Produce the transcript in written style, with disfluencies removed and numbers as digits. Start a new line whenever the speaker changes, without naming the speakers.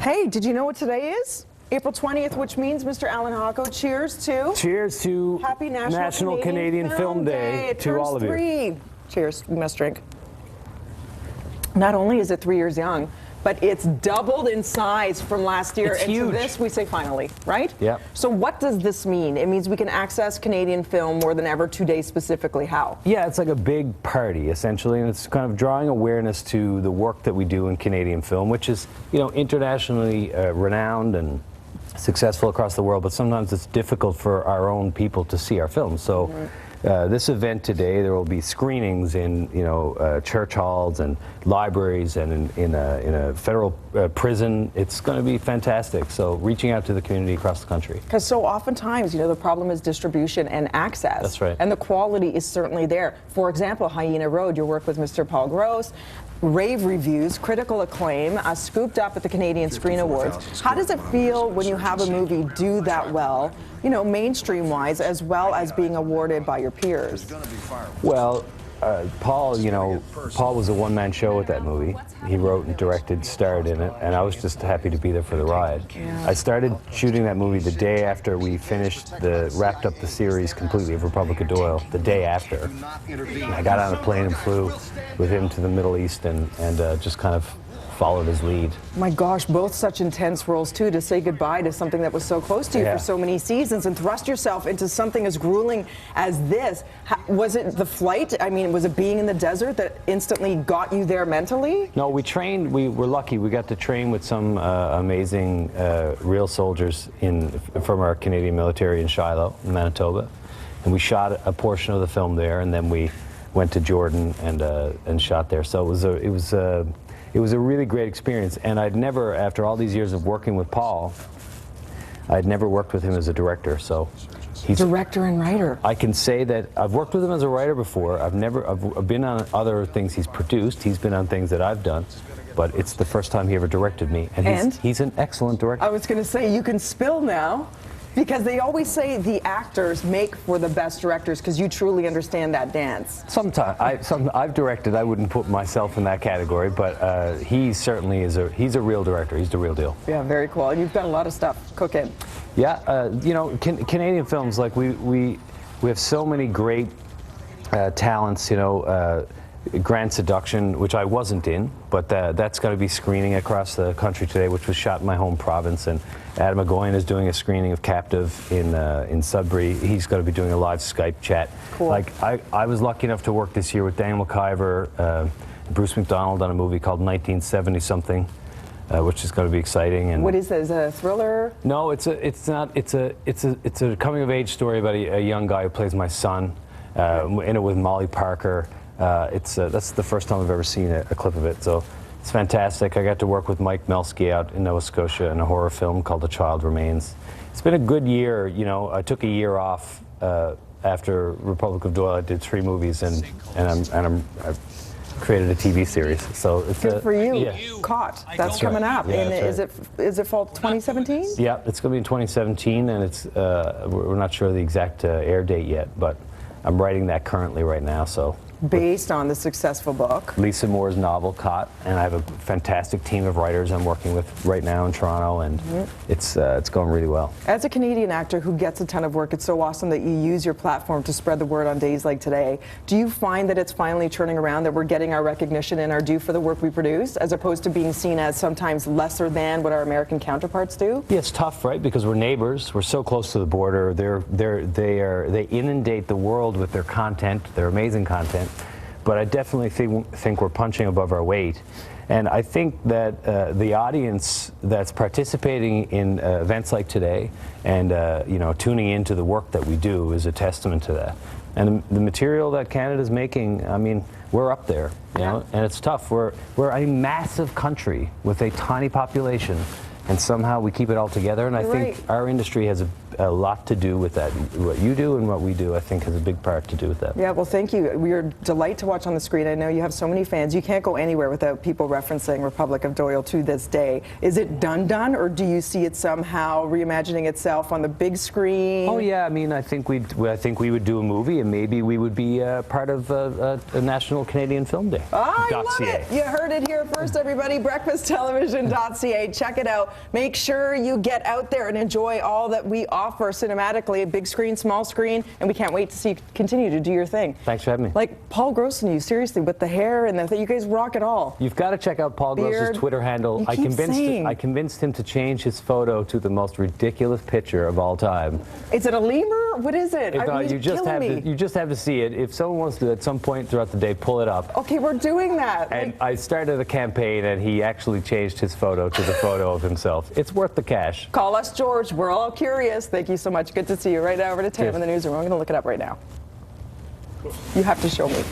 Hey, did you know what today is? April 20th, which means, Mr. Allan Hawco, cheers to...
Cheers to
Happy
National Canadian Film Day
It
to
turns
all of you.
3. Cheers, we must drink. Not only is it 3 years young, but it's doubled in size from last year.
It's
and
huge.
to this, we say finally, right?
Yep.
So what does this mean? It means we can access Canadian film more than ever today, specifically. How?
Yeah, it's like a big party, essentially, and it's kind of drawing awareness to the work that we do in Canadian film, which is, you know, internationally renowned and successful across the world, but sometimes it's difficult for our own people to see our films. So this event today, there will be screenings in, you know, church halls and libraries and in a federal prison. It's going to be fantastic. So reaching out to the community across the country.
Because so oftentimes, you know, the problem is distribution and access.
That's right.
And the quality is certainly there. For example, Hyena Road, your work with Mr. Paul Gross, rave reviews, critical acclaim, scooped up at the Canadian Screen Awards. How does it feel when you have a movie do that well, you know, mainstream-wise, as well as being awarded by your peers?
Well, Paul, you know, Paul was a one-man show with that movie. He wrote and directed, starred in it, and I was just happy to be there for the ride.
Yeah.
I started shooting that movie the day after we wrapped up the series completely of Republic of Doyle, the day after. I got on a plane and flew with him to the Middle East and just kind of followed his lead.
My gosh, both such intense roles too, to say goodbye to something that was so close to you for so many seasons and thrust yourself into something as grueling as this. Was it the flight? I mean, was it being in the desert that instantly got you there mentally?
No, we trained, we were lucky. We got to train with some amazing real soldiers from our Canadian military in Shiloh, in Manitoba. And we shot a portion of the film there, and then we went to Jordan and shot there. So it was a really great experience, and I'd never, after all these years of working with Paul, I'd never worked with him as a director. So he's
director and writer.
I can say that I've worked with him as a writer before. I've been on other things he's produced. He's been on things that I've done, but it's the first time he ever directed me, and he's an excellent director.
I was going to say, you can spill now. Because they always say the actors make for the best directors because you truly understand that dance.
Sometimes I've directed. I wouldn't put myself in that category, but he certainly is he's a real director. He's the real deal.
Yeah, very cool. And you've done a lot of stuff cooking.
Yeah, you know, Canadian films, like we have so many great talents. You know, Grand Seduction, which I wasn't in, but that's going to be screening across the country today, which was shot in my home province. And Adam McGoyan is doing a screening of Captive in Sudbury. He's going to be doing a live Skype chat.
Cool.
Like I was lucky enough to work this year with Daniel McIver, Bruce McDonald on a movie called 1970 something, which is going to be exciting. And
what is that? Is it a thriller? No,
it's a coming of age story about a young guy who plays my son. In it with Molly Parker. That's the first time I've ever seen a clip of it, so it's fantastic. I got to work with Mike Melsky out in Nova Scotia in a horror film called The Child Remains. It's been a good year. You know, I took a year off after Republic of Doyle. I did 3 movies, and I've created a TV series. So it's
good for you.
Yeah.
Caught. That's coming up.
Yeah,
and is it fall 2017?
Yeah, it's going to be in 2017, and it's we're not sure the exact air date yet, but I'm writing that currently right now. So.
Based on the successful book.
Lisa Moore's novel, Caught, and I have a fantastic team of writers I'm working with right now in Toronto, and it's going really well.
As a Canadian actor who gets a ton of work, it's so awesome that you use your platform to spread the word on days like today. Do you find that it's finally turning around, that we're getting our recognition and our due for the work we produce, as opposed to being seen as sometimes lesser than what our American counterparts do?
Yeah, it's tough, right? Because we're neighbors. We're so close to the border. They inundate the world with their content, their amazing content. But I definitely think we're punching above our weight. And I think that the audience that's participating in events like today and you know, tuning into the work that we do is a testament to that. And the material that Canada's making, I mean, we're up there, you know, and it's tough. We're a massive country with a tiny population, and somehow we keep it all together. And I think our industry has a lot to do with that. What you do and what we do, I think, has a big part to do with that.
Yeah, well, thank you. We're a delight to watch on the screen. I know you have so many fans. You can't go anywhere without people referencing Republic of Doyle to this day. Is it done, or do you see it somehow reimagining itself on the big screen?
Oh yeah, I mean, I think we would do a movie, and maybe we would be part of a National Canadian Film Day.
I love it. You heard it here first, everybody. BreakfastTelevision.ca. Check it out. Make sure you get out there and enjoy all that we offer cinematically, big screen, small screen, and we can't wait to see you continue to do your thing.
Thanks for having me.
Like Paul Gross and you, seriously, with the hair and you guys rock it all.
You've got to check out Paul Gross's Twitter handle. I convinced him to change his photo to the most ridiculous picture of all time.
Is it a lemur? What is it?
You just have to see it. If someone wants to, at some point throughout the day, pull it up.
Okay, we're doing that.
And I started a campaign, and he actually changed his photo to the photo of himself. It's worth the cash.
Call us, George. We're all curious. Thank you so much. Good to see you. Right now over to Tam in the newsroom. I'm going to look it up right now. You have to show me.